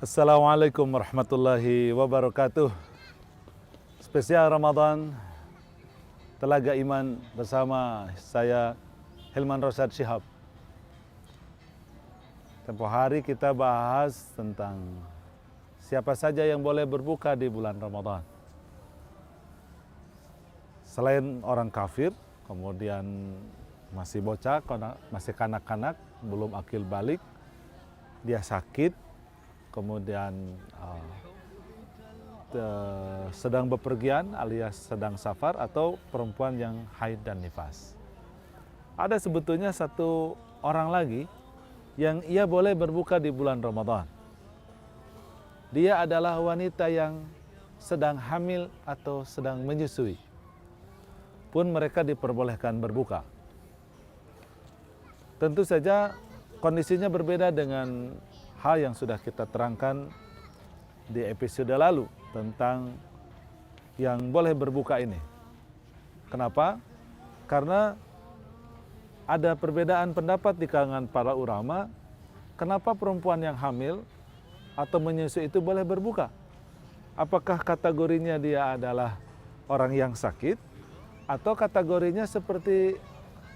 Assalamualaikum warahmatullahi wabarakatuh. Spesial Ramadan Telaga Iman bersama saya Hilman Rosyad Shihab. Tempoh hari kita bahas tentang siapa saja yang boleh berbuka di bulan Ramadan. Selain orang kafir, kemudian masih bocah, masih kanak-kanak, belum akil balik, dia sakit, kemudian sedang bepergian alias sedang safar, atau perempuan yang haid dan nifas. Ada sebetulnya satu orang lagi yang ia boleh berbuka di bulan Ramadan. Dia adalah wanita yang sedang hamil atau sedang menyusui. Pun mereka diperbolehkan berbuka. Tentu saja kondisinya berbeda dengan hal yang sudah kita terangkan di episode lalu tentang yang boleh berbuka ini. Kenapa? Karena ada perbedaan pendapat di kalangan para ulama, kenapa perempuan yang hamil atau menyusui itu boleh berbuka? Apakah kategorinya dia adalah orang yang sakit, atau kategorinya seperti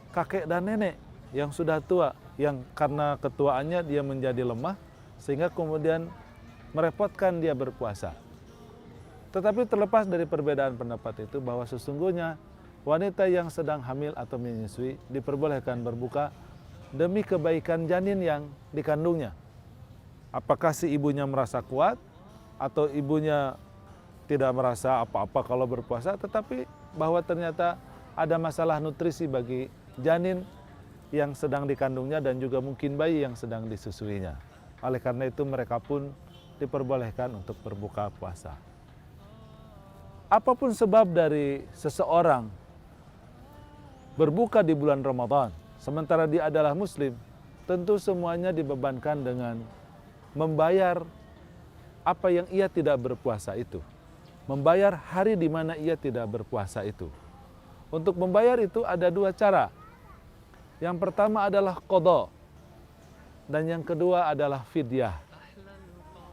kakek dan nenek yang sudah tua, yang karena ketuaannya dia menjadi lemah, sehingga kemudian merepotkan dia berpuasa. Tetapi terlepas dari perbedaan pendapat itu, bahwa sesungguhnya wanita yang sedang hamil atau menyusui diperbolehkan berbuka demi kebaikan janin yang dikandungnya. Apakah si ibunya merasa kuat atau ibunya tidak merasa apa-apa kalau berpuasa, tetapi bahwa ternyata ada masalah nutrisi bagi janin yang sedang dikandungnya dan juga mungkin bayi yang sedang disusuinya. Oleh karena itu mereka pun diperbolehkan untuk berbuka puasa. Apapun sebab dari seseorang berbuka di bulan Ramadan, sementara dia adalah muslim, tentu semuanya dibebankan dengan membayar apa yang ia tidak berpuasa itu. Membayar hari di mana ia tidak berpuasa itu. Untuk membayar itu ada dua cara. Yang pertama adalah qadha, dan yang kedua adalah fidyah.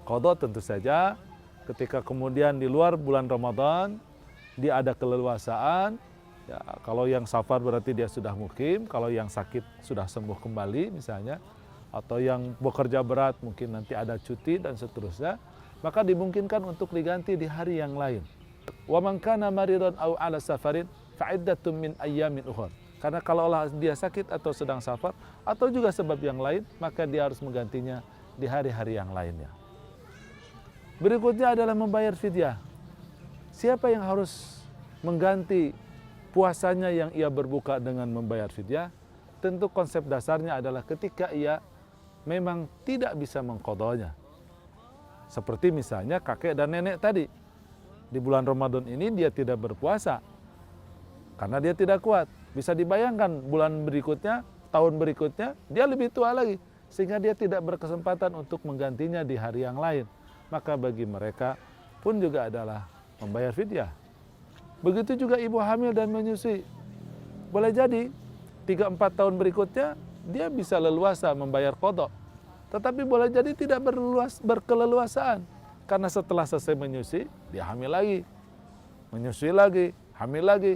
Qadha tentu saja ketika kemudian di luar bulan Ramadan dia ada keleluasaan. Ya, kalau yang safar berarti dia sudah mukim, kalau yang sakit sudah sembuh kembali misalnya, atau yang bekerja berat mungkin nanti ada cuti dan seterusnya, maka dimungkinkan untuk diganti di hari yang lain. Wa man kana maridan aw ala safarin fa iddatun min ayyamin ukhra. Karena kalau dia sakit atau sedang safar atau juga sebab yang lain, maka dia harus menggantinya di hari-hari yang lainnya. Berikutnya adalah membayar fidyah. Siapa yang harus mengganti puasanya yang ia berbuka dengan membayar fidyah? Tentu konsep dasarnya adalah ketika ia memang tidak bisa mengqadhanya. Seperti misalnya kakek dan nenek tadi. Di bulan Ramadan ini dia tidak berpuasa karena dia tidak kuat. Bisa dibayangkan bulan berikutnya, tahun berikutnya, dia lebih tua lagi. Sehingga dia tidak berkesempatan untuk menggantinya di hari yang lain. Maka bagi mereka pun juga adalah membayar fidyah. Begitu juga ibu hamil dan menyusui. Boleh jadi 3-4 tahun berikutnya dia bisa leluasa membayar qadha. Tetapi boleh jadi tidak berkeleluasaan. Karena setelah selesai menyusui, dia hamil lagi. Menyusui lagi, hamil lagi.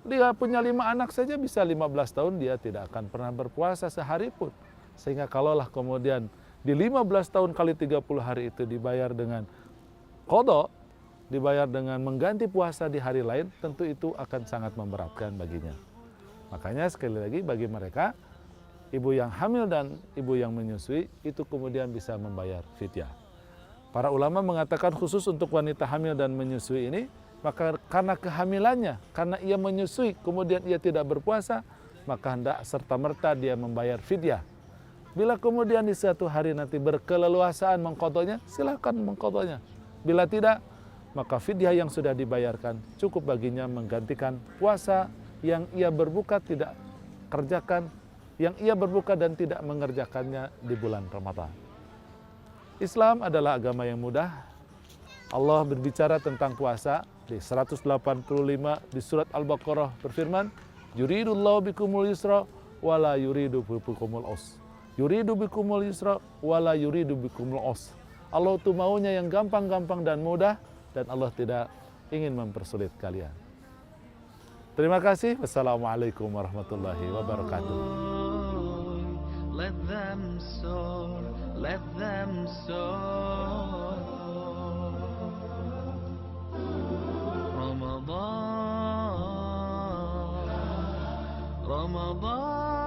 Dia punya 5 anak saja bisa 15 tahun dia tidak akan pernah berpuasa sehari pun. Sehingga kalaulah kemudian di 15 tahun kali 30 hari itu dibayar dengan qadha, dibayar dengan mengganti puasa di hari lain, tentu itu akan sangat memberatkan baginya. Makanya sekali lagi bagi mereka, ibu yang hamil dan ibu yang menyusui itu kemudian bisa membayar fidyah. Para ulama mengatakan khusus untuk wanita hamil dan menyusui ini, maka karena kehamilannya, karena ia menyusui kemudian ia tidak berpuasa, maka hendak serta-merta dia membayar fidyah. Bila kemudian di suatu hari nanti berkeleluasaan mengqadhanya, silakan mengqadhanya. Bila tidak, maka fidyah yang sudah dibayarkan cukup baginya menggantikan puasa yang ia berbuka tidak kerjakan, yang ia berbuka dan tidak mengerjakannya di bulan Ramadan. Islam adalah agama yang mudah. Allah berbicara tentang puasa di 185 di surat Al-Baqarah berfirman, Yuridullahu bikumul yusra wala yuridu bikumul us. Yuridu bikumul yusra wala yuridu bikumul us. Allah itu maunya yang gampang-gampang dan mudah, dan Allah tidak ingin mempersulit kalian. Terima kasih. Wassalamualaikum warahmatullahi wabarakatuh. Let them soar, let them soar. Ramadan, Ramadan.